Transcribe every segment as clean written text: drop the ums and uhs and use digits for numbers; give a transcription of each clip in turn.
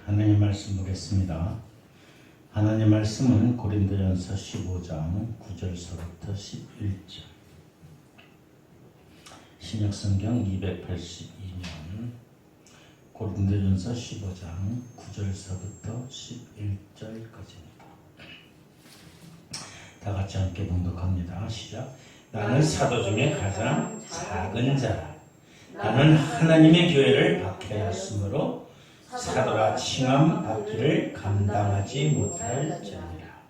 하나님 말씀 보겠습니다. 하나님 말씀은 고린도전서 15장 9절서부터 11절, 신약성경 282면 고린도전서 15장 9절서부터 11절까지입니다. 다 같이 함께 봉독합니다. 시작. 나는 사도 중에 가장 작은 자라. 나는 하나님의 교회를 박해하였으므로 사도라 칭함 받기를 감당하지 못할 자니라.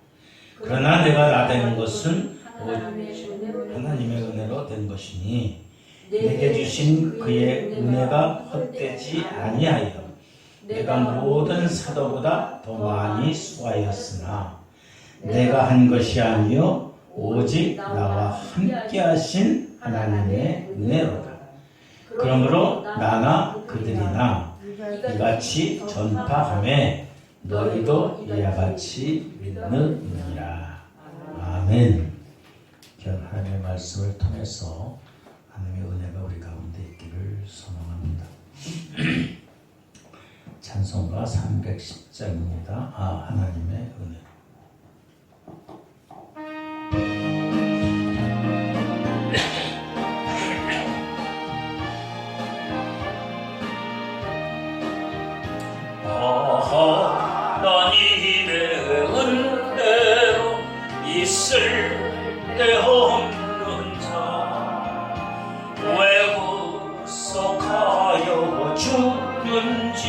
그러나 내가 나되는 것은 하나님의 은혜로 된 것이니 내게 주신 그의 은혜가 헛되지 아니하여 내가 모든 사도보다 더 많이 수고하였으나 내가 한 것이 아니요 오직 나와 함께 하신 하나님의 은혜로다. 그러므로 나나 그들이나 이같이 전파하매 너희도 이와 같이 믿느니라. 아멘. 하나님의 말씀을 통해서 하나님의 은혜가 우리 가운데 있기를 소망합니다. 찬송가 310장입니다. 하나님의 은혜. 하나님의 은혜로 있을 데 없는 자, 왜 구속하여 주는지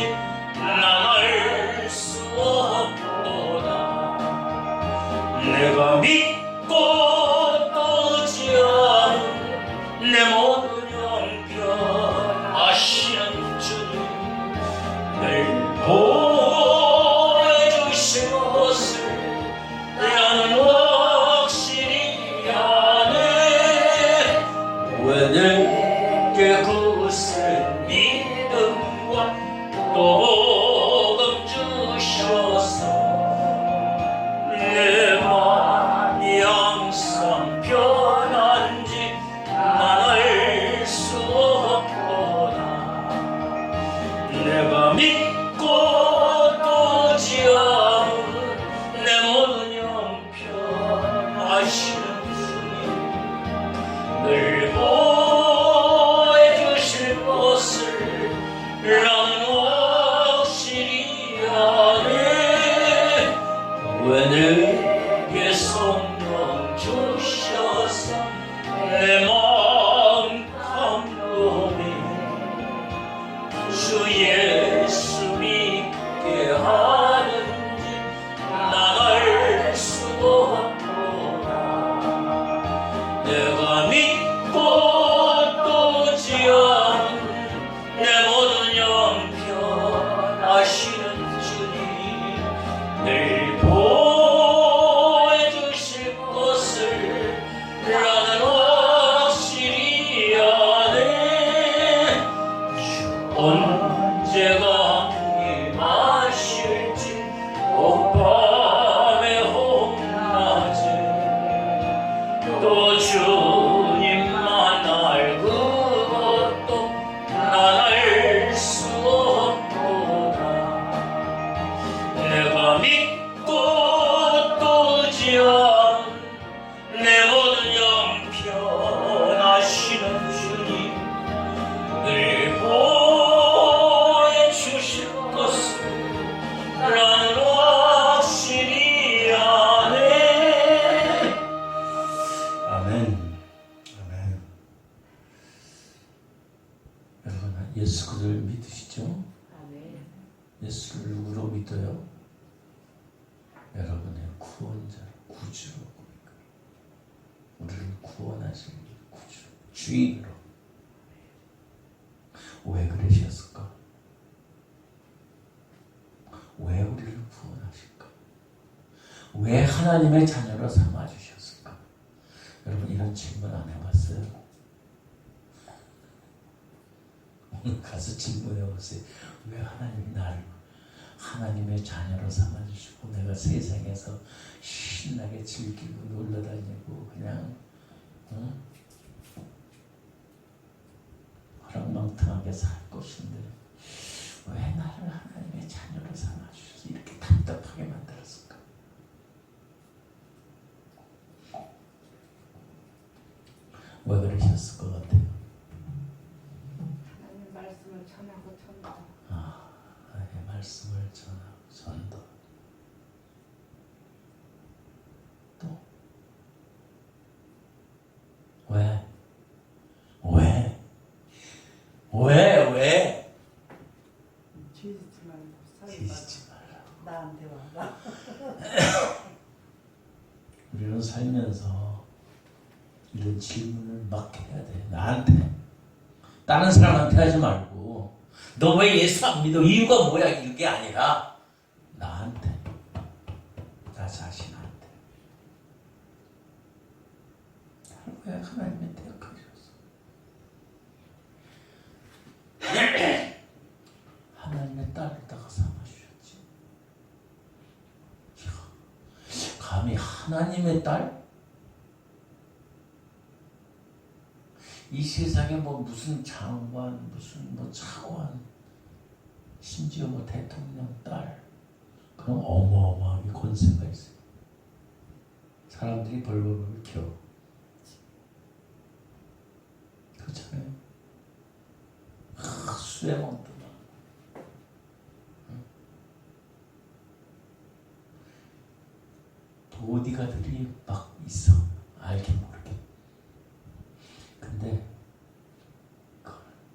난 알 수 없도다. 내가 믿고 떠지 않은 내 모든 형편 아시는 주님, 늘 보여주신 것을 나는 확실히 아네. 왜 내게 굳은 믿음과 복음 주셔서 내 마음이 항상 편한지 난 알 수 없도다. 내가 믿고 떠지 않은 내 모든 형편 아시는 주님, 늘 보여주실 것을 나는 확실히 아네. 왜 내게 성령 주셔서 내 마음 감동해 주 예수 믿게 하는지 난 알 수 없도다. 내가 믿고 떠지 않은 내 모든 형편 아시는 주님, 늘 보여주실 것을 나는 확실히 아네. 언제가 임하실지 오밤에 홍낮에 또 주님만 알고 그것도 난 알 수 없도다. 내가 믿고 떠지 않은 내 모든 형편 아시는 주님, 늘 보여주실 것을 나는 확실히 아네. 아멘. 아멘. 여러분, 예수 그리스도를 믿으시죠? 예수를 누구로 믿어요? 여러분의 구원자, 구주로 믿어요. 우리를 구원하실 구주, 주인으로. 왜 그러셨을까? 왜 우리를 구원하실까? 왜 하나님의 자녀로 삼아주셨을까? 여러분, 이런 질문 안 해봤어요? 오늘 가서 질문해보세요. 왜 하나님이 나를 하나님의 자녀로 삼아주시고 내가 세상에서 신나게 즐기고 놀러다니고 그냥 허락망탕하게 살 것인데 왜 나를 하나님의 하나님의 자녀로 삼아주셔서 이렇게 답답하게 만들었을까? 왜 그러셨을 것 같아요? 하나님 말씀을 전하고 전도. 하나님의 말씀을 전하고 전도. 또 왜? 왜? 왜? 죄짓지 말고 살지 뒤지지 말라. 나한테 와라. 우리는 살면서 이런 질문을 막 해야 돼. 나한테. 다른 사람한테 하지 말고 너 왜 예수 안 믿어? 이유가 뭐야? 이게 아니라 나한테. 나 자신한테. 나를 왜 하나님의 대역하셨어? 하나님의 딸에다가 삼아주셨지. 감히 하나님의 딸? 이 세상에 뭐 무슨 장관, 무슨 뭐 차관, 심지어 뭐 대통령 딸, 그럼 어마어마하게 권세가 있어요. 사람들이 벌벌 켜. 그렇잖아요. 수에 먹더만. 보디가들이 막 있어. 알게 모르게. 근데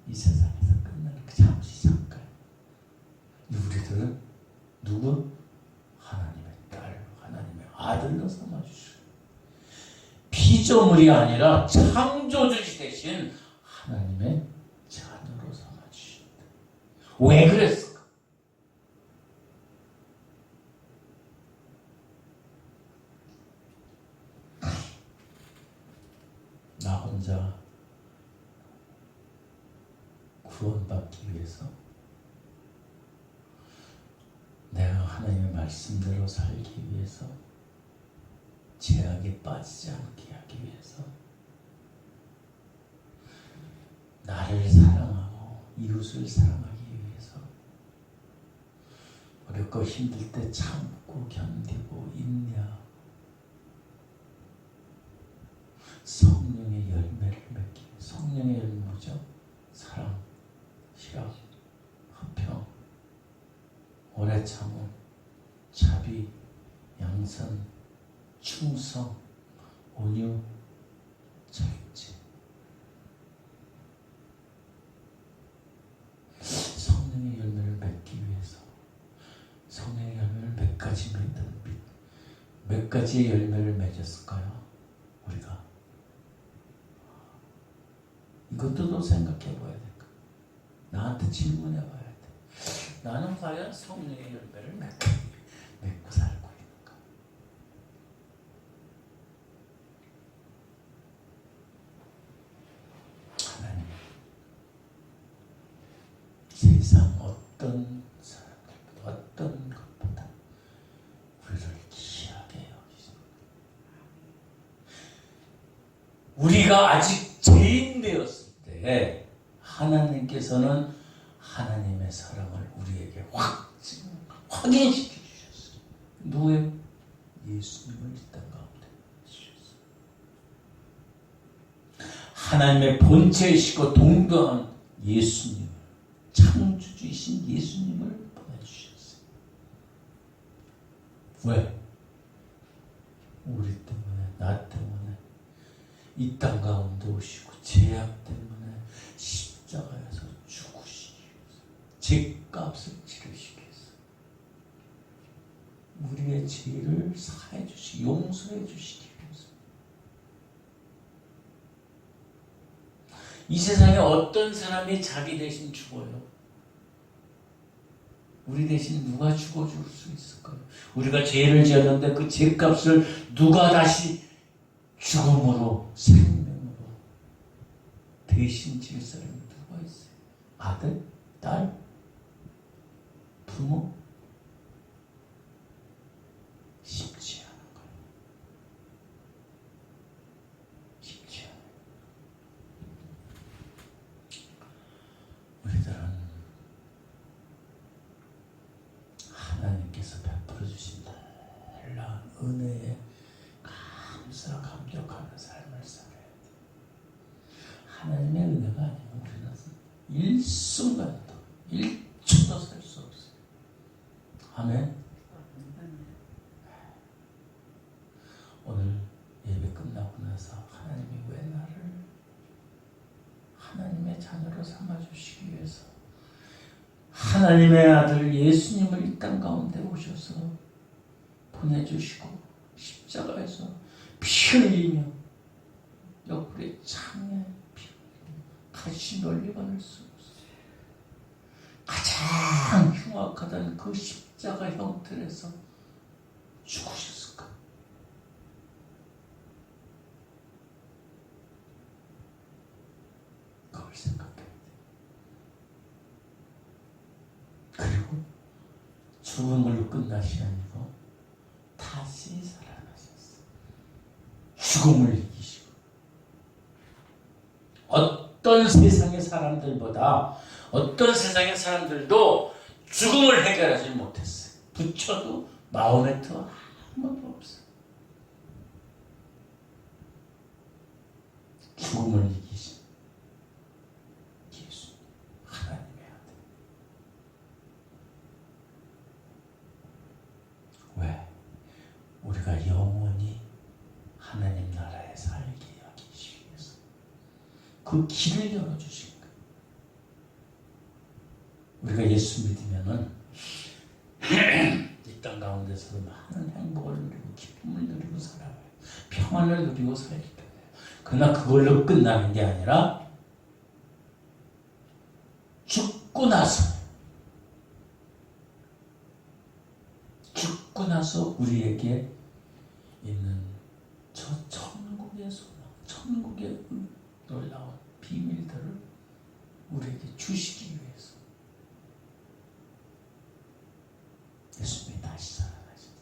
이 세상에서 끝나는 그 잠시 잠깐. 우리들은 누구? 하나님의 딸, 하나님의 아들로 삼아주시고 피조물이 아니라 창조주시 대신 하나님의 자녀로 삼아주신다. 왜 그랬을까? 나 혼자 구원받기 위해서 내가 하나님의 말씀대로 살기 위해서 죄악에 빠지지 않게 하기 위해서 나를 사랑하고 이웃을 사랑하기 위해서 어렵고 힘들 때 참고 견디고 인내하고 성령의 열매를 맺기. 성령의 열매 뭐죠? 사랑, 희락, 화평, 오래 참음, 자비, 양선, 충성, 온유, 자유지. 성령의 열매를 맺기 위해서 성령의 열매를 몇 가지 몇 가지의 열매를 맺었을까요? 우리가 이것도 또 생각해 봐야 될까? 나한테 질문해 봐야 돼. 나는 과연 성령의 열매를 맺고 살고 있는가? 하나님, 세상 어떤 사람들보다 어떤 것보다 우리를 귀하게 여기십니다. 우리가 아직 죄인 되었을 때 하나님께서는 하나님의 사랑을 우리에게 확인시켜 주셨어요. 누구예요? 예수님을 이 땅 가운데 주셨어요. 하나님의 본체이시고 동등한 예수님을, 창조주이신 예수님을 보내주셨어요. 왜? 우리 때문에, 나 때문에 이 땅 가운데 오시고 죄악 때문에 십자가에서 죽으시기 위해서, 죄값을 치르시기 위해서, 우리의 죄를 사해 주시기, 용서해 주시기 위해서. 이 세상에 어떤 사람이 자기 대신 죽어요? 우리 대신 누가 죽어줄 수 있을까요? 우리가 죄를 지었는데 그 죄값을 누가 다시 죽음으로, 생명으로 대신 질 사람이 누가 있어요? 아들? 딸? 부모? 쉽지 않은 거예요. 쉽지 않아요. 우리들은 하나님의 은혜가 아니면 우리는 일순간도 1초도 살 수 없어요. 아멘. 오늘 예배 끝나고 나서 하나님이 왜 나를 하나님의 자녀로 삼아주시기 위해서 하나님의 아들 예수님을 이 땅 가운데 오셔서 보내주시고 십자가에서 피 흘리며 옆구리에 창에 피 흘리며 다시 널리 받을 수 없어요. 가장 흉악하다는 그 십자가 형틀에서 죽으셨을까? 그걸 생각해야 돼. 그리고 죽음으로 끝나시 아니고 다시 살아나셨어. 죽음을 이기시고 어떤 세상의 사람들보다 어떤 세상의 사람들도 죽음을 해결하지 못했어요. 부처도 마호메트 아무도 없어요. 죽음을 이기신 예수 하나님의 아들. 왜? 우리가 영원히 하나님 나라에 살게 하기 위해서 그 길을 열어주신 거예요. 우리가 예수 믿으면은 이 땅 가운데서도 많은 행복을 누리고 기쁨을 누리고 살아가요. 평안을 누리고 살게 돼요. 그러나 그걸로 끝나는 게 아니라 죽고 나서 우리에게 있는 저 천국의 소망, 천국의 놀라운 비밀들을 우리에게 주시기 위해서 예수님이 다시 살아나셨어요.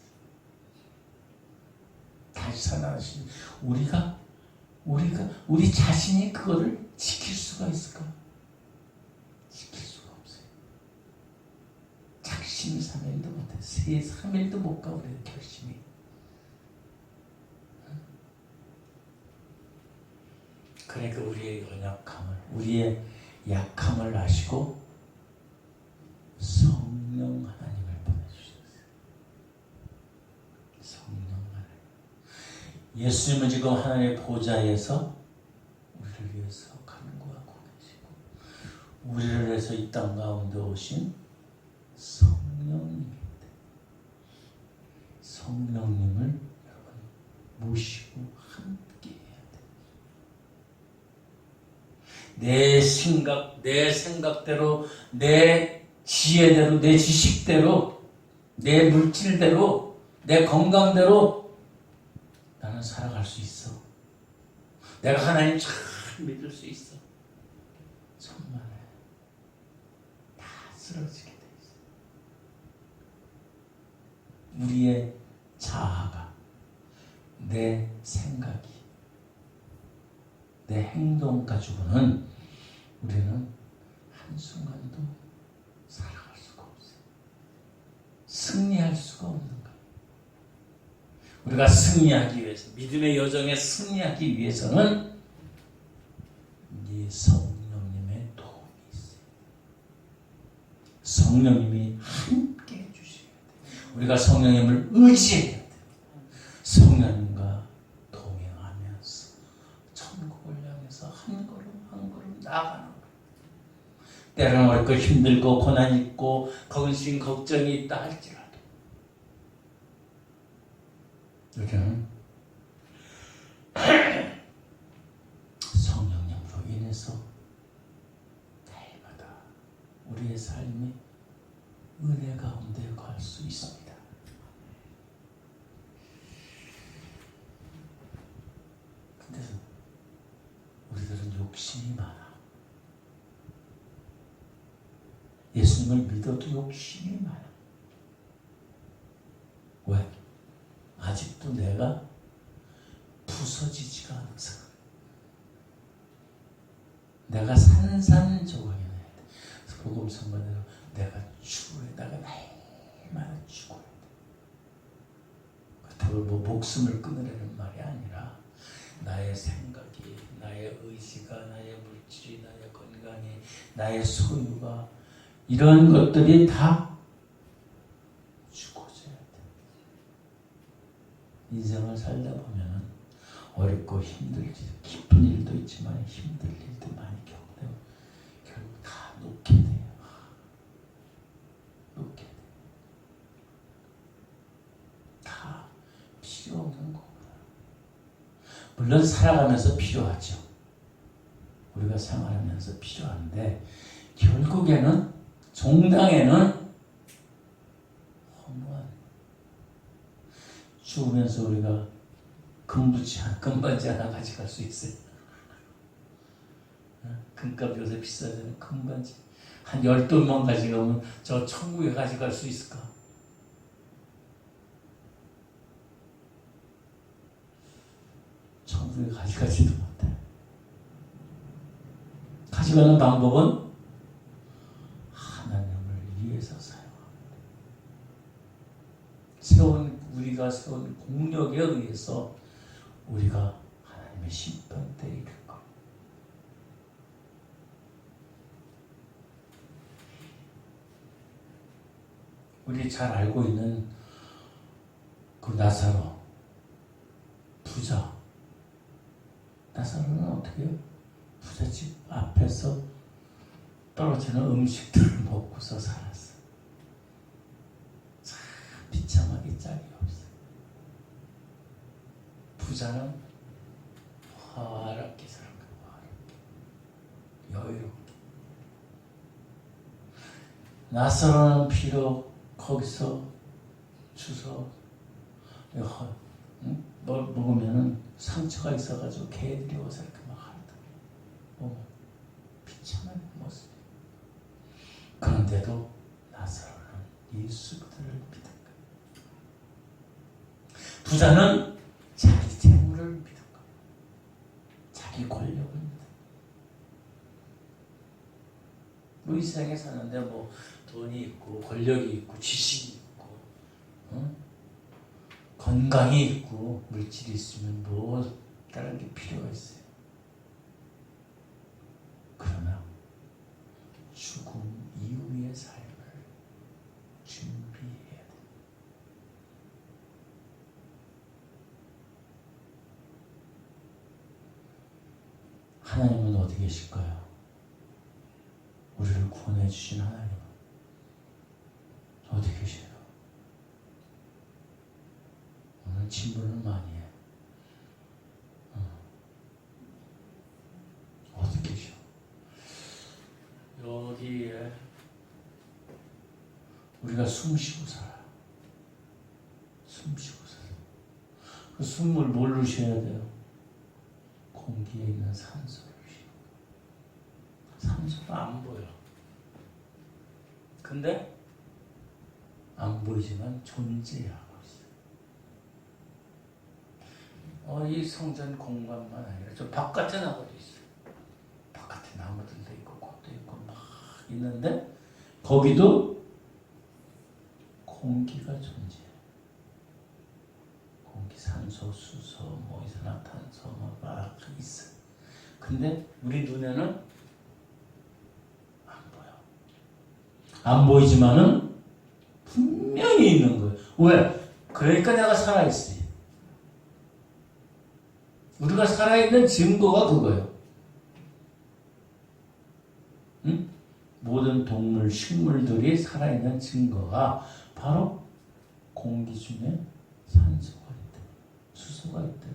다시 살아나신 우리 자신이 그거를 지킬 수가 있을까? 지킬 수가 없어요. 작심이 3일도 못해. 3일도 못 가. 우리의 결심이. 그러니까 우리의 연약함을, 우리의 약함을 아시고 성령 하나님을 보내주셨어요. 성령 하나님. 예수님은 지금 하나님의 보좌에서 우리를 위해서 간구하고 계시고 우리를 위해서 이 땅 가운데 오신 성령님입니다. 성령님을 여러분 모시고 함께 해야 돼요. 내 생각대로, 내 지혜대로, 내 지식대로, 내 물질대로, 내 건강대로 나는 살아갈 수 있어. 내가 하나님 잘 믿을 수 있어. 정말 다 쓰러지게 돼 있어. 우리의 자아가, 내 생각이, 내 행동 가지고는 우리는 한순간도 살아갈 수가 없어요. 승리할 수가 없는 거예요. 우리가 승리하기 위해서, 믿음의 여정에 승리하기 위해서는 이 성령님의 도움이 있어요. 성령님이 함께 해주셔야 돼요. 우리가 성령님을 의지해야 돼요. 성령님과 동행하면서 천국을 향해서 한 걸음 한 걸음 나아가는 거예요. 때로는 어렵고 힘들고 고난이 있고 거기서 걱정이 있다 할지라도 우리는 성령님으로 인해서 날마다 우리의 삶이 은혜 가운데 갈 수 있습니다. 근데 우리들은 욕심이 많아. 예수님을 믿어도 욕심이 많아. 왜? 아직도 내가 부서지지가 않아서. 내가 산산조각이 나야 돼. 복음 선거대로 내가 죽어야 돼. 내가 날마다 죽어야 돼. 그렇다고 뭐 목숨을 끊으려는 말이 아니라 나의 생각이, 나의 의지가, 나의 물질이, 나의 건강이, 나의 소유가, 이런 것들이 다 죽어져야 돼. 인생을 살다 보면 어렵고 힘들지, 기쁜 일도 있지만 힘들 일도 많이 겪고 결국 다 놓게 돼요. 놓게 돼. 다 필요 없는 거구나. 물론 살아가면서 필요하죠. 우리가 생활하면서 필요한데 결국에는 종당에는 허무한, 죽으면서 우리가 금반지 하나 가져갈 수 있어요. 금값 요새 비싸잖아요. 금반지 한 12만 가져가면 저 천국에 가져갈 수 있을까? 천국에 가져가지도 못해. 가져가는 방법은 하나님을 위해서 사용합니다. 우리가 세운 공력에 의해서 우리가 하나님의 심판대에 이를 겁니다. 우리 잘 알고 있는 그 나사로, 부자. 나사로는 어떻게 해요? 부잣집 앞에서 떨어지는 음식들을 먹고서 살았어. 참 비참하게 짝이 없어. 부자는 화롭게 살아. 여유롭게. 나사로는 비록 거기서 주워 뭘 먹으면은 상처가 있어가지고 개들이 와서 이렇게 막 하다. 비참한 모습. 그런데도 나사로는 예수 그들을 믿은 거야. 부자는 자기 재물을 믿은 거야. 자기 권력을 믿은 거야. 이 세상에 사는데 돈이 있고 권력이 있고 지식이 있고 건강이 있고 물질이 있으면 다른 게 필요가 있어요. 그러나 죽음 이후의 삶을 준비해야 돼. 하나님은 어디 계실까요? 우리를 구원해 주신 하나님은 어디 계세요? 오늘 질문을 많이 해. 어디 계셔? 여기에 우리가 숨 쉬고 살아요. 숨 쉬고 살아요. 그 숨을 뭘로 쉬어야 돼요? 공기에 있는 산소를 쉬고. 산소가 안 보여. 근데 안 보이지만 존재하고 있어요. 이 성전 공간만 아니라 저 바깥에 나가도 있어요. 바깥에 나무들도 있고 꽃도 있고 막 있는데 거기도 공기가 존재해요. 공기, 산소, 수소, 이산화탄소 막 있어요. 근데 우리 눈에는 안 보여. 안 보이지만은 분명히 있는 거예요. 왜? 그러니까 내가 살아있어요. 우리가 살아있는 증거가 그거예요. 응? 모든 동물, 식물들이 살아있는 증거가 바로 공기 중에 산소가 있다, 수소가 있다.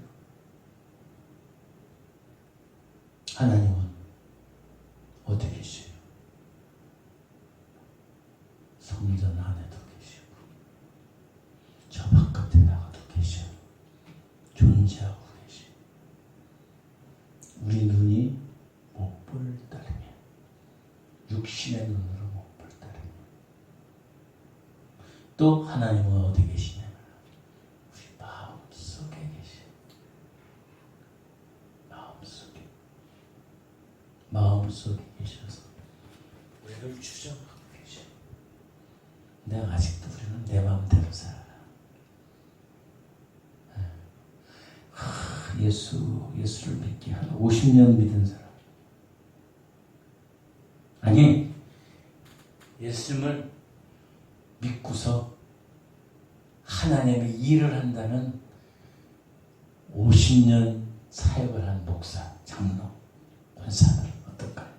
하나님은 어디 계세요? 성전 안에도 계시고 저 바깥에 나가도 계셔. 존재하고 계셔. 우리 눈이 못 볼 따르면, 육신의 눈으로 못 볼 따르면, 또 하나님은 어디 계시냐면 우리 마음속에 계셔. 마음속에 계셔서 우리를 주장하고 계셔. 근데 아직도 우리는 내 마음대로 살아. 예수를 믿게 하는 50년 믿은 사람. 아니, 예수님을 믿고서 하나님의 일을 한다는 50년 사역을 한 목사, 장로, 권사들 어떨까요?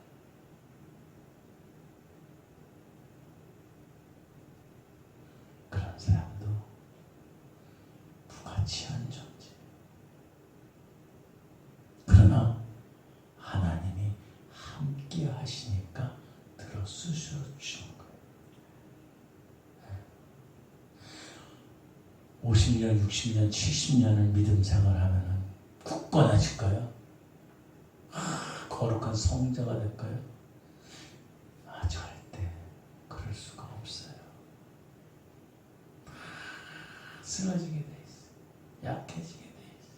그런 사람도 부가치한 존재. 그러나 하나님이 함께 하시니까 들어쓰셔 주신 거예요. 50년, 60년, 70년을 믿음 생활하면 굳건하실까요? 거룩한 성자가 될까요? 절대 그럴 수가 없어요. 쓰러지게 돼 있어요. 약해지게 돼 있어요.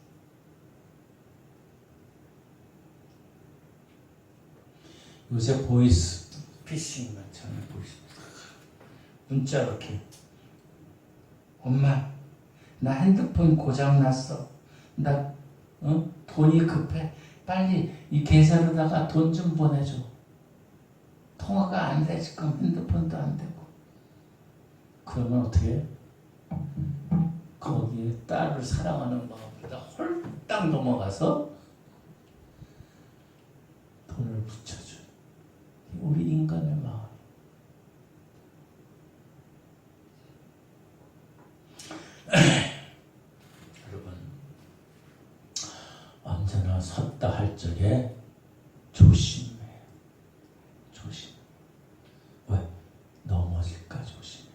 요새 보이스 피싱만 저는 보이십니다. 문자 이렇게, 엄마 나 핸드폰 고장 났어. 나 돈이 급해. 빨리 이 계좌로다가 돈 좀 보내줘. 통화가 안 돼. 지금 핸드폰도 안 되고. 그러면 어떻게 해? 거기에 딸을 사랑하는 마음보다 홀딱 넘어가서 돈을 붙여줘. 우리 인간의 마음. 여러분, 언제나 섰다 할 적에 조심해. 조심. 왜? 넘어질까 조심해.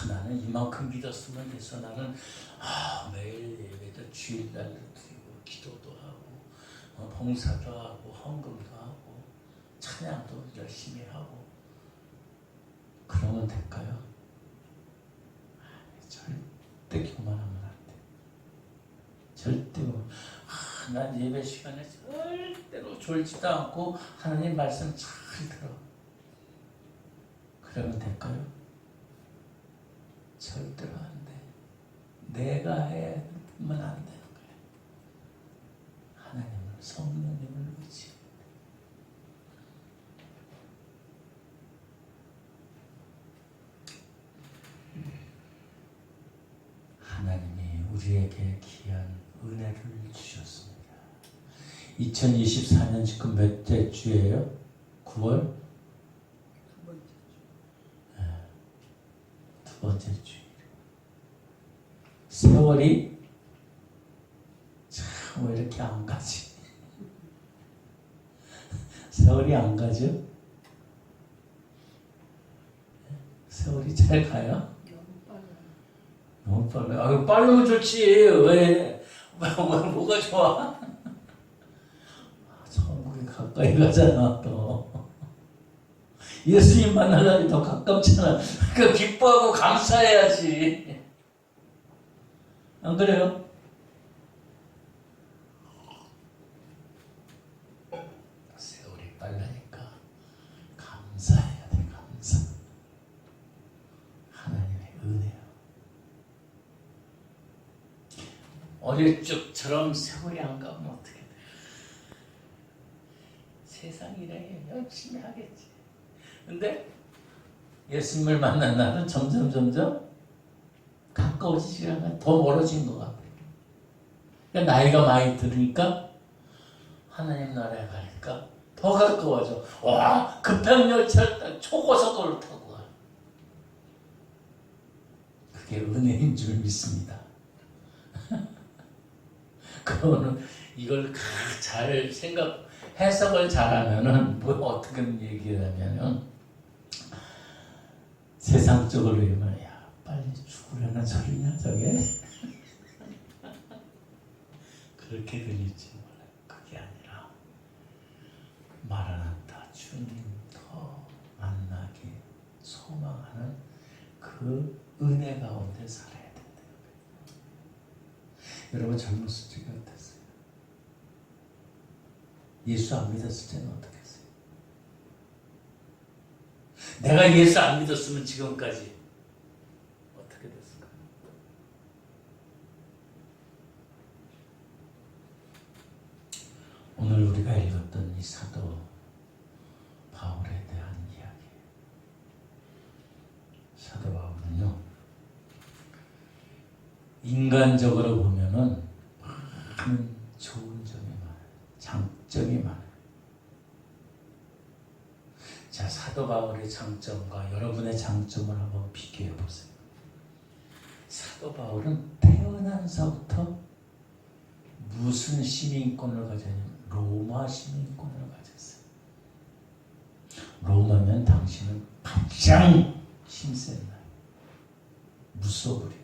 나는 이만큼 믿었으면 돼서 나는 매일 예배도 주일날도 드리고 기도도 하고 봉사도 하고 헌금도 하고 찬양도 열심히 하고 그러면 될까요? 절대 교만하면 안 돼. 절대 난 예배 시간에 절대로 졸지도 않고 하나님 말씀 잘 들어. 그러면 될까요? 절대로 안 돼. 내가 해야 하면 안 되는 거야. 하나님을, 성령님을 의지. 하나님이 우리에게 귀한 은혜를 주셨습니다. 2024년 지금 몇째 주예요? 9월? 두 번째 주. 세월이 참 왜 이렇게 안 가지? 세월이 안 가죠? 세월이 잘 가요? 너무 빨라요. 아유, 빠르면 좋지. 왜? 뭐가 좋아? 천국에 가까이 가잖아, 또. 예수님 만나려니 더 가깝잖아. 그 기뻐하고 감사해야지. 안 그래요? 세월이 빨라니까 감사해야 돼, 감사. 하나님의 은혜요. 어릴 적처럼 세월이 안 가면 어떻게 돼? 세상 일에 열심히 하겠지. 근데 예수님을 만난 날은 점점 가까워지지 않아. 더 멀어진 것 같아. 그러니까 나이가 많이 들으니까 하나님 나라에 가니까 더 가까워져. 와, 급행 열차를 초고속도로를 타고 가. 그게 은혜인 줄 믿습니다. 그거는 이걸 잘 해석을 잘하면은 뭐 어떻게 얘기하냐면은 세상적으로 얘기하면 야 빨리 죽으려는 소리냐 저게 그렇게 들릴지 몰라요. 그게 아니라 마라나타 주님 더 만나기 소망하는 그 은혜 가운데 살아야 된다. 여러분 젊었을 적이 어땠어요? 예수 안 믿었을 때는 어떻게 했어요? 내가 예수 안 믿었으면 지금까지 어떻게 됐을까? 오늘 우리가 읽었던 이 사도 바울에 대한 이야기. 사도 바울은요, 인간적으로 보면은 많은 좋은 점이 많아요. 장점이 많아요. 자, 사도 바울의 장점과 여러분의 장점을 한번 비교해 보세요. 사도 바울은 태어나서부터 무슨 시민권을 가졌냐면 로마 시민권을 가졌어요. 로마면 당신은 가장 힘센 나라. 무소불위.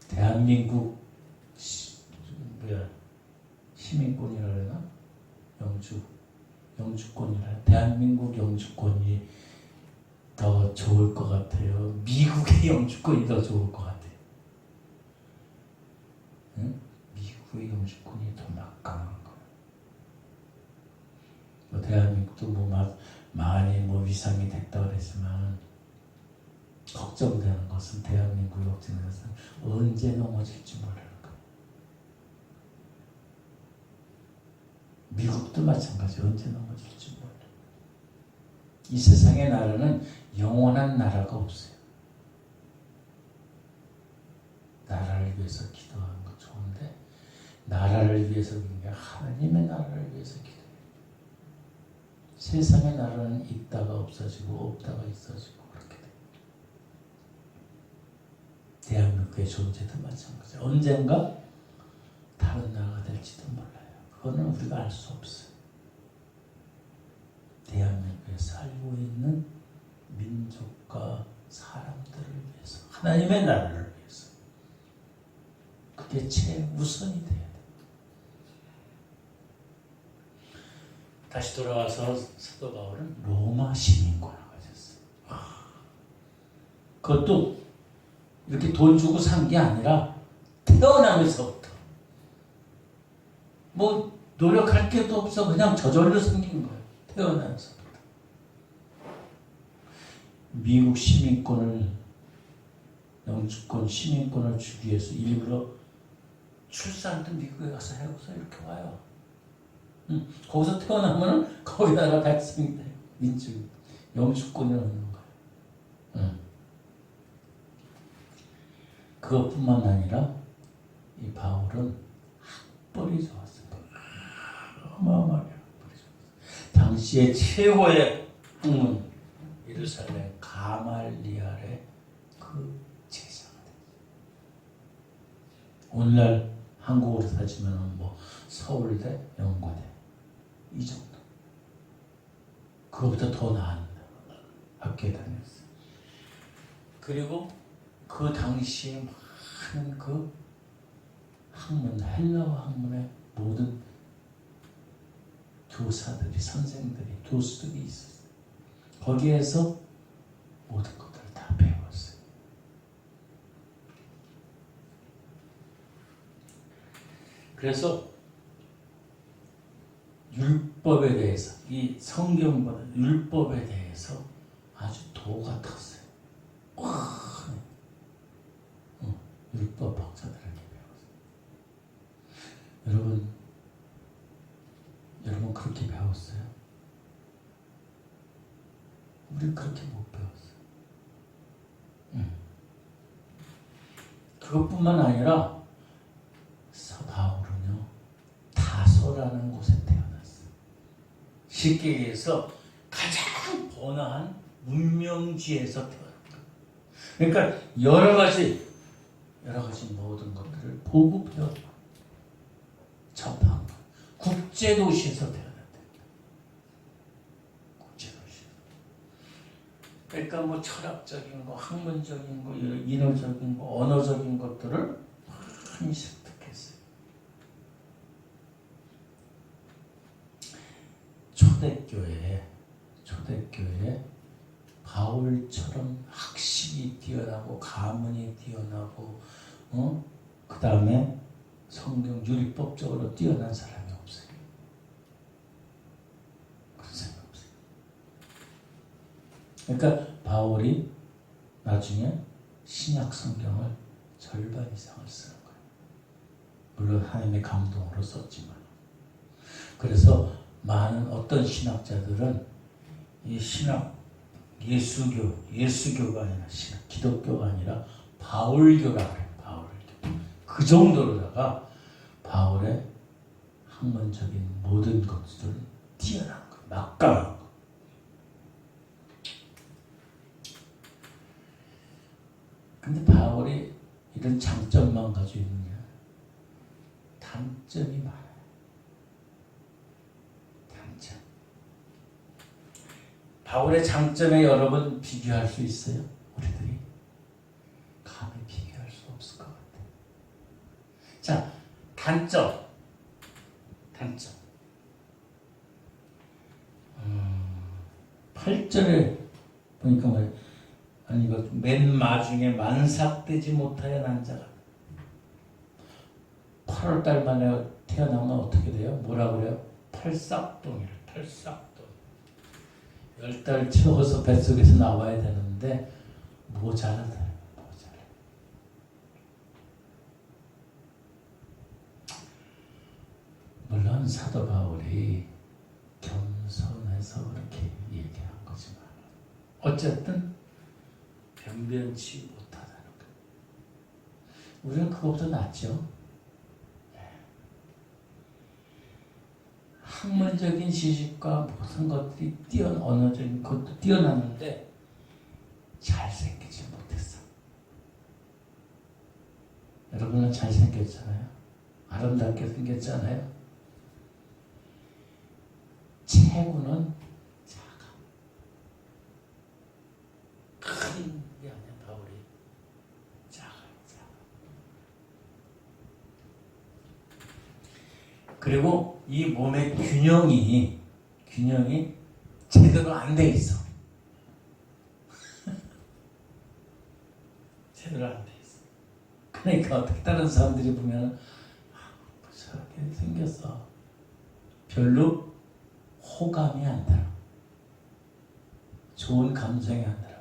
대한민국 시민권이라 그러나? 영주권이라. 대한민국 영주권이 더 좋을 것 같아요. 미국의 영주권이 더 좋을 것 같아요. 응? 미국의 영주권이 더 막강한 거예요. 뭐 대한민국도 많이 위상이 됐다 그랬지만 걱정되는 것은 대한민국이 걱정되는 것은 언제 넘어질지 모르는 거예요. 미국도 마찬가지. 언제 넘어질지 몰라요. 이 세상의 나라는 영원한 나라가 없어요. 나라를 위해서 기도하는 거 좋은데 나라를 위해서 기도하는 게 하나님의 나라를 위해서 기도해요. 세상의 나라는 있다가 없어지고 없다가 있어지고 그렇게 돼요. 대한민국의 존재도 마찬가지예요. 언젠가 다른 나라가 될지도 몰라요. 그거는 우리가 알 수 없어요. 대한민국에 살고 있는 민족과 사람들을 위해서, 하나님의 나라를 위해서, 그게 최우선이 돼야 돼요. 다시 돌아와서 사도 바울은 로마 시민권을 가졌어요. 그것도 이렇게 돈 주고 산 게 아니라 태어나면서부터 노력할 게도 없어. 그냥 저절로 생긴 거예요. 태어나면서부터. 미국 시민권을, 영주권 시민권을 주기 위해서 일부러 출산도 미국에 가서 해고서 이렇게 와요. 거기서 태어나면 거기다가 백성이 돼요. 민족, 영주권을 얻는 거예요. 그것뿐만 아니라 이 바울은 학벌이 좋았어요. 어마어마하게 학벌이 좋았어요. 당시의 최고의 학문, 예루살렘 가말리알의 그 제자가 됐어요. 오늘날 한국으로 따지면 서울대, 연고대 이 정도. 그거보다 더 나은 학교에 다녔어요. 그리고 그 당시에 많은 그 학문, 헬라어 학문의 모든 교사들이, 선생들이, 교수들이 있었어요. 거기에서 모든 것들을 다 배웠어요. 그래서 율법에 대해서, 이 성경보다 율법에 대해서 아주 도가 텄어요. 율법 박사들에게 배웠어요. 여러분 그렇게 배웠어요? 우리 그렇게 못 배웠어요. 그것뿐만 아니라 바울은요, 다소라는 곳에 태어났어요. 쉽게 얘기해서 가장 번화한 문명지에서 태어났어요. 그러니까 여러 가지 모든 것들을 보고 배웠고 접한 것. 국제도시에서 태어났대요. 국제도시. 그러니까 철학적인 거, 학문적인 거, 인어적인 거, 언어적인 것들을 많이 습득했어요. 초대교회에 바울처럼 학식이 뛰어나고 가문이 뛰어나고 그 다음에 성경 율법적으로 뛰어난 사람이 없어요. 그런 사람이 없어요. 그러니까 바울이 나중에 신약 성경을 절반 이상을 쓰는 거예요. 물론 하나님의 감동으로 썼지만. 그래서 많은 어떤 신학자들은 이 신학, 예수교가 아니라 신학, 기독교가 아니라 바울교라고 해요. 바울교. 그 정도로다가 바울의 학문적인 모든 것들은 뛰어난 거, 막강한 거. 근데 바울이 이런 장점만 가지고 있느냐? 단점이 많아요. 단점. 바울의 장점에 여러분 비교할 수 있어요? 우리들이 감히 비교할 수 없을 것 같아요. 자, 단점. 8절에 보니까 뭐예요? 아니 이거 맨 마중에 만삭되지 못하여 난 자가 8월달 만에 태어나면 어떻게 돼요? 뭐라 그래요? 팔싹동이래. 팔싹동. 10달 채워서 뱃속에서 나와야 되는데 모자라다. 물론 사도 바울이 겸손해서 그렇게 얘기한 거지만 어쨌든 변변치 못하다는 거. 우리는 그것보다 낫죠. 학문적인 지식과 모든 것들이 언어적인 것도 뛰어났는데 잘생기지 못했어. 여러분은 잘생겼잖아요. 아름답게 생겼잖아요. 체구는 작아. 큰 게 아니야. 바울이 작아. 그리고 이 몸의 균형이 제대로 안 돼 있어. 제대로 안 돼 있어. 그러니까 어떻게 다른 사람들이 보면 저렇게 생겼어. 별로 호감이 안 들어. 좋은 감정이 안 들어.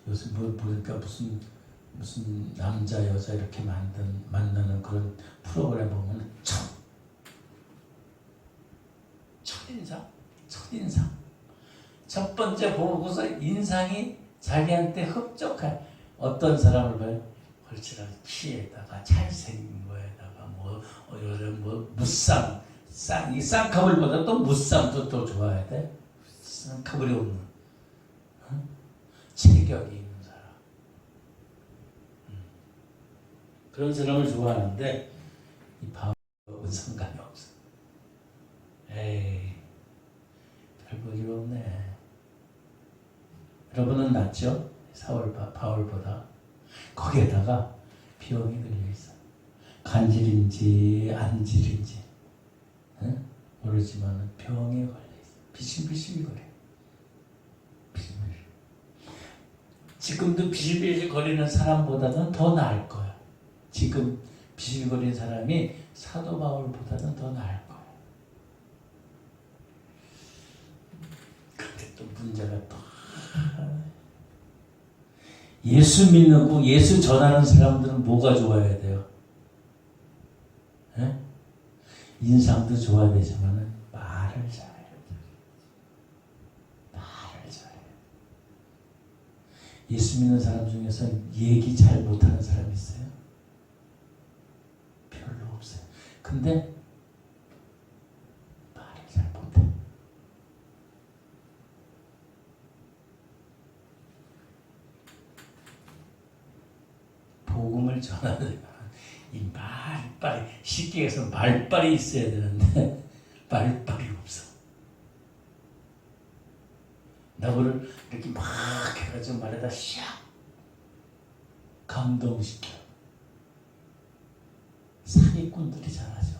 요새 보니까 무슨 남자 여자 이렇게 만나는 그런 프로그램 보면 첫인상. 첫 번째 보고서 인상이 자기한테 흡족한 어떤 사람을 봐요. 헐치란 키에다가 잘생긴 거에다가 무쌍 이 쌍꺼풀보다 또 무쌍도 또 좋아야 돼. 쌍꺼풀이 없는 체격이 있는 사람. 그런 사람을 좋아하는데 이 바울은 상관이 없어. 에이, 별 볼일 없네. 여러분은 낫죠? 바울보다. 거기에다가 병이 들려있어. 간질인지 안질인지 모르지만 병에 걸려있어. 비실비실 거려. 지금도 비실비실 거리는 사람보다는 더 나을 거야. 지금 비실거리는 사람이 사도 바울보다는 더 나을 거야. 근데 또 문제가 또 예수 믿는 예수 전하는 사람들은 뭐가 좋아야 돼요? 에? 인상도 좋아야 되지만 말을 잘해야 돼. 말을 잘해. 예수 믿는 사람 중에서 얘기 잘 못하는 사람 있어요? 별로 없어요. 근데 말을 잘 못해. 복음을 전하는 이 말빨이, 쉽게 해서 말빨이 있어야 되는데 말빨이 없어. 나를 이렇게 막 해가지고 말에다 샥 감동시켜. 사기꾼들이 잘하죠.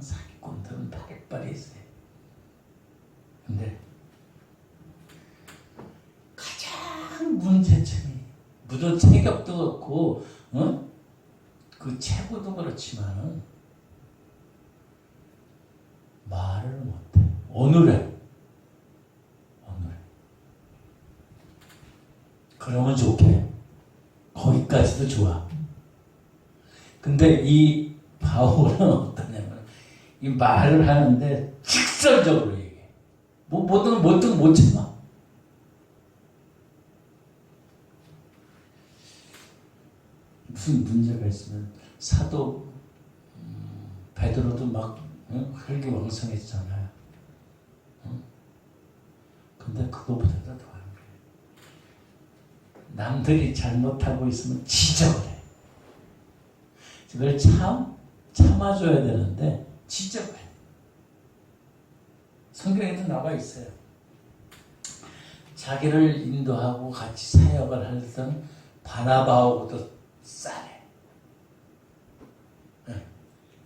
사기꾼들은 말빨이 있어요. 근데 가장 문제점이 무슨 체격도 그렇고 그 체구도 그렇지만은 말을 못해. 어눌해. 그러면 좋게. 거기까지도 좋아. 근데 이 바울은 어떠냐면 이 말을 하는데 직설적으로 얘기해. 뭐든 못 참아. 무슨 문제가 있으면 사도 베드로도 막 혈기왕성했잖아요. 근데 그거보다도 더 안 그래. 남들이 잘못하고 있으면 지적을 해. 그걸 참아줘야 되는데 지적을 해. 성경에도 나와 있어요. 자기를 인도하고 같이 사역을 하던 바나바하고도 싸해.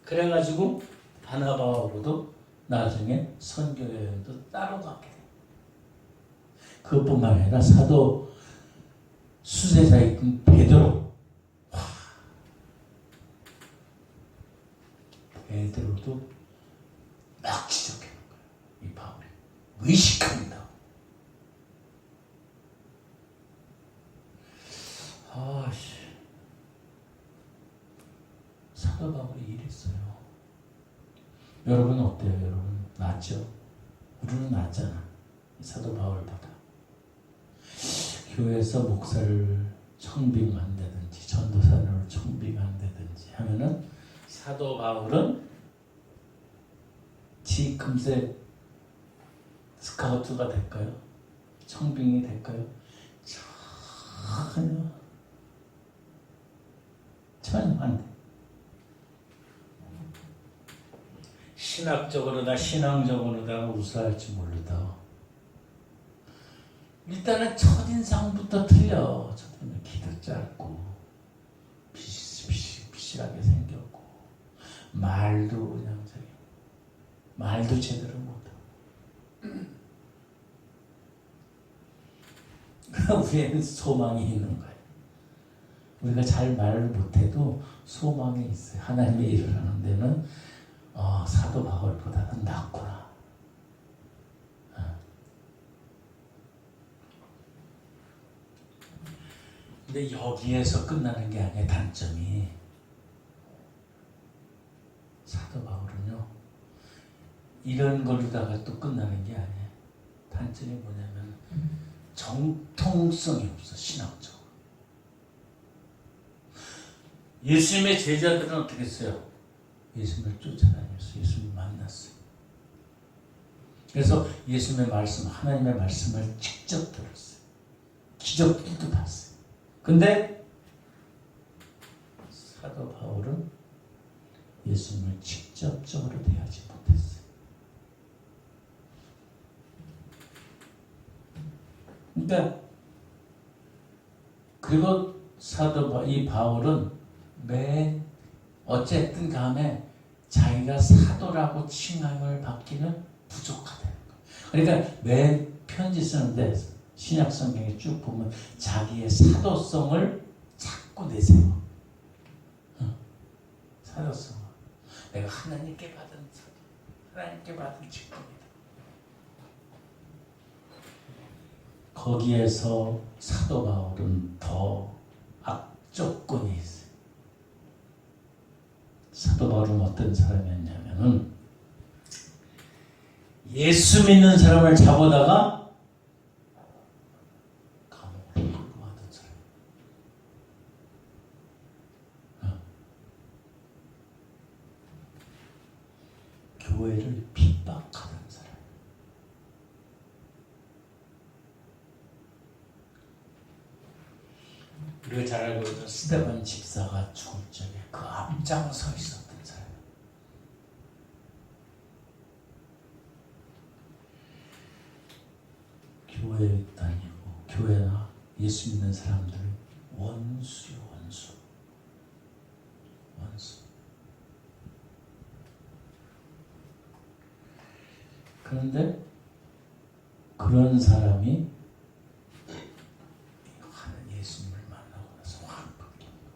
그래가지고 바나바하고도 나중에 선교여행도 따로 가게 돼. 그것뿐만 아니라 사도 수세자였던 베드로, 베드로도 막 지적해놓은 거야. 이 바울이 의식합니다. 사도 바울이 이랬어요. 여러분 어때요? 여러분 낫죠? 우리는 낫잖아. 사도 바울보다. 교회에서 목사를 청빙한다든지 전도사를 청빙한다든지 하면은 사도 바울은 금세 스카우트가 될까요? 청빙이 될까요? 전혀 안 돼. 신학적으로나 신앙적으로나 우수할지 모르다. 일단은 첫인상부터 틀려. 첫인상 키도 짧고 비실하게 생겼고 말도 그냥 말도 제대로 못하고. 우리에는 소망이 있는 거예요. 우리가 잘 말을 못해도 소망이 있어요. 하나님의 일을 하는 데는 사도 바울보다는 낫구나. 근데 여기에서 끝나는 게 아니에요. 단점이 사도 바울은요 이런 걸로다가 또 끝나는 게 아니에요. 단점이 뭐냐면 정통성이 없어. 신학적으로. 예수님의 제자들은 어떻게 했어요? 예수님을 쫓아다녔어요. 예수님을 만났어요. 그래서 예수님의 말씀, 하나님의 말씀을 직접 들었어요. 기적들도 봤어요. 근데 사도 바울은 예수님을 직접적으로 대하지 못했어요. 그러니까 그리고 이 바울은 어쨌든 간에 자기가 사도라고 칭함을 받기는 부족하다는 거예요. 그러니까 매 편지 쓰는데 신약 성경에 쭉 보면 자기의 사도성을 자꾸 내세워. 사도성. 내가 하나님께 받은 사도, 하나님께 받은 직분이다. 거기에서 사도 바울은 더 악조건이 있어요. 사도 바울은 어떤 사람이었냐면은 예수 믿는 사람을 잡아다가 감옥을 끌고 가던 사람. 교회를 핍박하던 사람. 우리가 잘 알고 있던 스데반 집사가 죽을 적에 그 앞장서 있었던 사람. 교회 다니고 교회나 예수 믿는 사람들 원수요. 원수. 그런데 그런 사람이 예수님을 만나고 나서 확 바뀌는 거예요.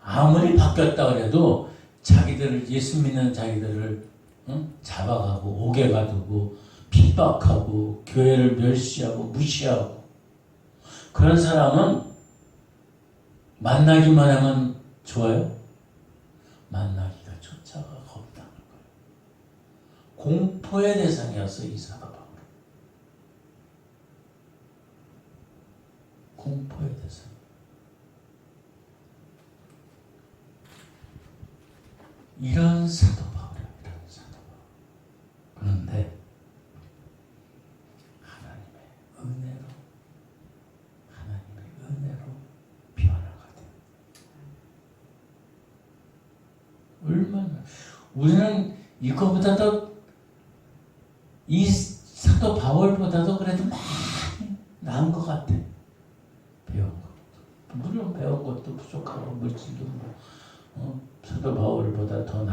아무리 바뀌었다 그래도 자기들을 예수 믿는 자기들을 잡아가고 옥에 가두고 핍박하고 교회를 멸시하고 무시하고 그런 사람은 만나기만 하면 좋아요? 만나기가 쫓아가 겁나는 거예요. 공포의 대상이었어 이 사도 바울은. 공포의 대상. 이런 사도 바울이야. 이런 사도 바울. 그런데 하나님의 은혜로 변화가 돼. 얼마나 우리는 이거보다도 이 사도 바울보다도 그래도 많이 나은 것 같아. 배운 것. 물론 배운 것도 부족하고 물질도 사도 바울보다 더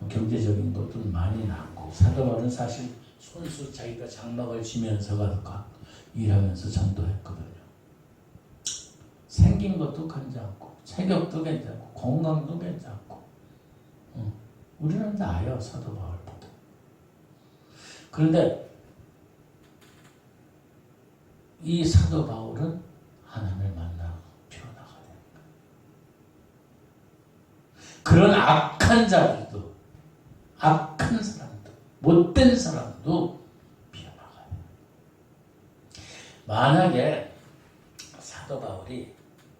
경제적인 것도 많이 낫고 사도 바울은 사실 손수 자기가 장막을 지면서 일하면서 전도했거든요. 생긴 것도 괜찮고 체격도 괜찮고 건강도 괜찮고 우리는 나아요 사도 바울보다. 그런데 이 사도 바울은 하나님을 만나고 변화가 됩니다. 그런 악한 자들도 악한 사람도 못된 사람도 변화가 돼요. 만약에 사도 바울이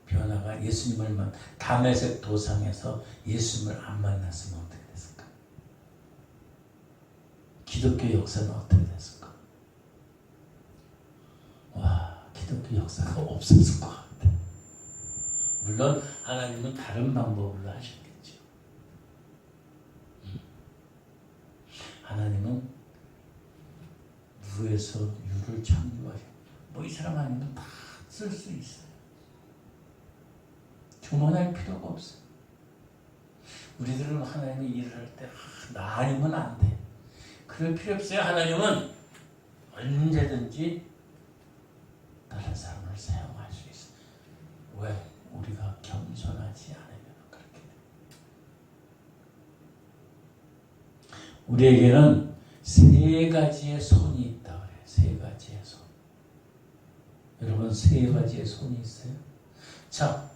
변화가 예수님을 다메섹 도상에서 예수님을 안 만났으면 어떻게 됐을까? 기독교 역사는 어떻게 됐을까? 와, 기독교 역사가 없었을 것 같아. 물론 하나님은 다른 방법으로 하셨겠죠. 하나님은 무에서 유를 창조하셨고 이 사람 아니면 다 쓸 수 있어요. 조문할 필요가 없어요. 우리들은 하나님이 일을 할 때 나 아니면 안 돼. 그럴 필요 없어요. 하나님은 언제든지 다른 사람을 사용할 수 있어요. 왜? 우리가 겸손하지 않으면 그렇게 돼. 우리에게는 세 가지의 손이 있다 그래요. 세 가지의 손. 여러분 세 가지의 손이 있어요? 자,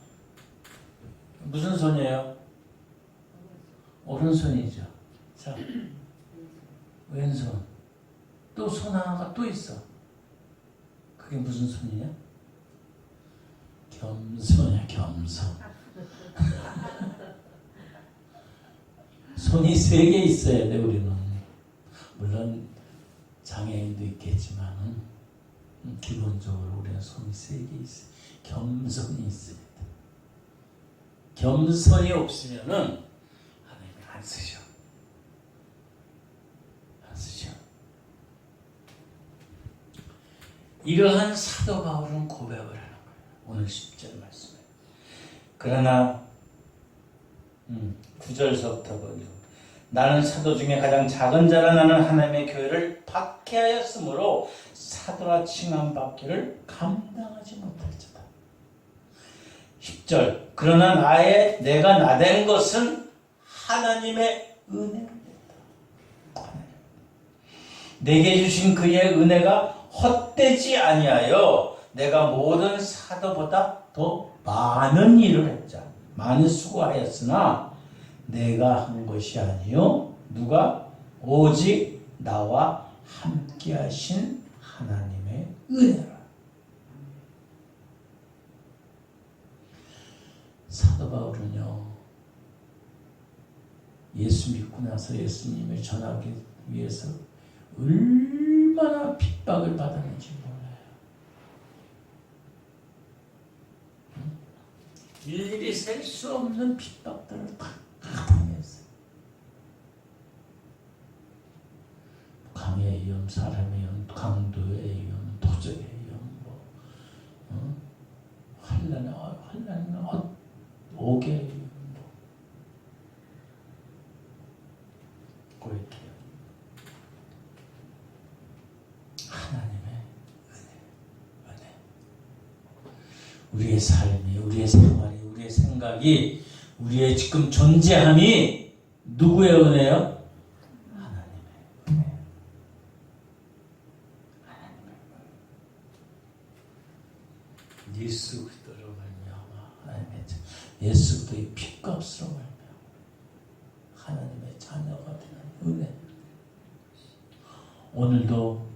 무슨 손이에요? 오른손이죠. 자, 왼손. 또 손 하나가 또 있어. 그게 무슨 손이냐? 겸손이야, 겸손. 손이 세 개 있어야 돼, 우리는. 물론 장애인도 있겠지만 기본적으로 우리는 손이 세 개 있어요. 겸손이 있어야 돼. 겸손이 없으면은 하나님이 안 쓰셔. 안 쓰셔. 이러한 사도 바울은 고백을 하는 거예요. 오늘 10절 말씀에. 그러나 9절서부터 보죠. 나는 사도 중에 가장 작은 자라 나는 하나님의 교회를 박해하였으므로 사도라 칭함받기를 감당하지 못할지다. 10절. 그러나 내가 나된 것은 하나님의 은혜입니다. 내게 주신 그의 은혜가 헛되지 아니하여 내가 모든 사도보다 더 많은 일을 했자. 많이 수고하였으나 내가 한 것이 아니요 누가? 오직 나와 함께 하신 하나님의 은혜라. 사도 바울은요 예수 믿고 나서 예수님을 전하기 위해서 얼마나 핍박을 받았는지 몰라요. 일일이 셀 수 없는 핍박들을 다 당했어요. 강의 위험, 사람의 위험, 강도의 위험, 도적의 위험, 환난, 옥의 위험, 그렇게 하나님의 은혜. 우리의 삶이, 우리의 생활이, 우리의 생각이, 우리의 지금 존재함이 누구의 은혜요? 하나님의 은혜. 하나님의 은혜. 예수 그리스도로 말미암아 하나님의 예수 그리스도의 피값으로 말미암아 하나님의 자녀가 되는 은혜. 오늘도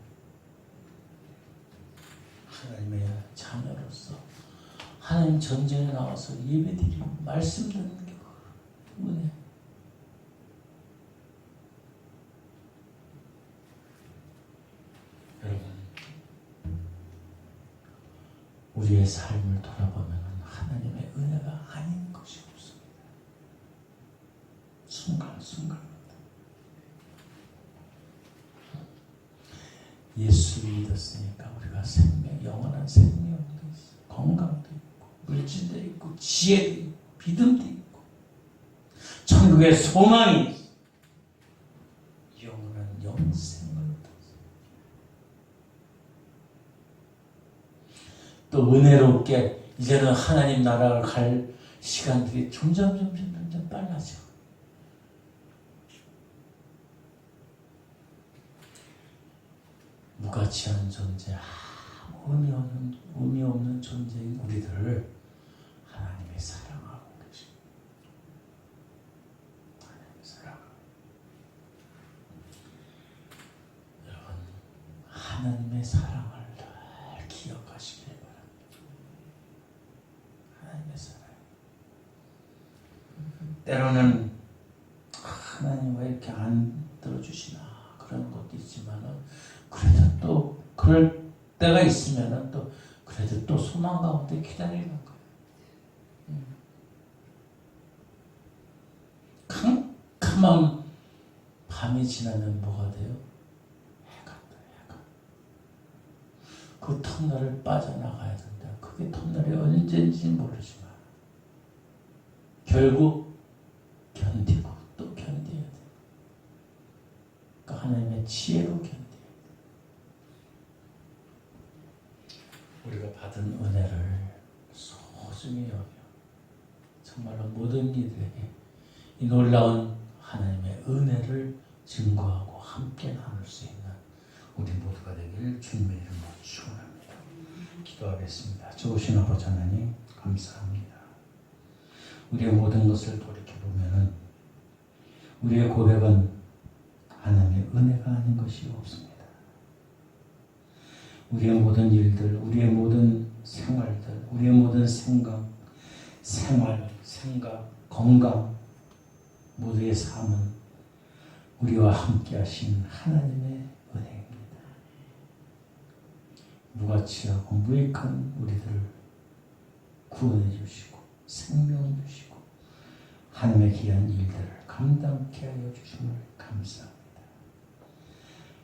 하나님의 자녀로서 하나님 전쟁에 나와서 예배드리고 말씀 듣는 게 은혜. 여러분, 우리의 삶을 돌아보면 하나님의 은혜가 아닌 것이 없습니다. 순간순간마다 예수를 믿었으니까 우리가 생명, 영원한 생명도 있어, 건강도 있고, 물질도 있고, 지혜도 있고, 믿음도 있고, 천국의 소망이 있어, 영원한 영생을 얻었어. 또 은혜롭게 이제는 하나님 나라를 갈 시간들이 점점 빨라져. 무가치한 존재, 아무 의미 없는 존재인 우리들을 하나님이 사랑하고 계십니다. 하나님이 사랑하고. 여러분, 하나님의 사랑을 늘 기억하시길 바랍니다. 하나님의 사랑. 때로는 하나님 왜 이렇게 안 들어주시나 그런 것도 있지만은 그래도 또 그럴 때가 있으면은 또 그래도 또 소망 가운데 기다리는 거예요. 캄캄한 밤이 지나면 뭐가 돼요? 해가 떠요. 해가. 그 터널을 빠져나가야 된다. 그게 터널이 언제인지 모르지만 결국 견디고 또 견뎌야 돼. 그러니까 하나님의 지혜로 견뎌야 돼. 우리가 받은 은혜를 소중히 여겨 정말로 모든 이들에게 이 놀라운 하나님의 은혜를 증거하고 함께 나눌 수 있는 우리 모두가 되길 주님의 이름으로 축원합니다. 기도하겠습니다. 좋으신 아버지 하나님 감사합니다. 우리의 모든 것을 돌이켜보면 우리의 고백은 하나님의 은혜가 아닌 것이 없습니다. 우리의 모든 일들, 우리의 모든 생활들, 우리의 모든 생각, 건강, 모두의 삶은 우리와 함께 하신 하나님의 은혜입니다. 무가치하고 무익한 우리들을 구원해 주시고 생명 주시고 하나님의 귀한 일들을 감당케 하여 주심을 감사합니다.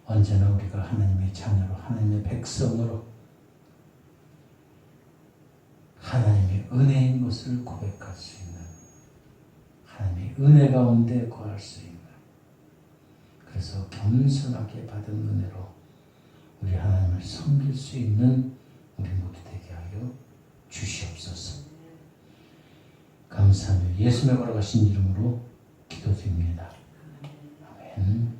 언제나 우리가 하나님의 자녀로 하나님의 백성으로 하나님의 은혜인 것을 고백할 수 있는 하나님의 은혜 가운데 거할 수 있는 그래서 겸손하게 받은 은혜로 우리 하나님을 섬길 수 있는 우리 모두 되게 하여 주시옵소서. 감사하며 예수님의 걸어가신 이름으로 기도드립니다. 아멘.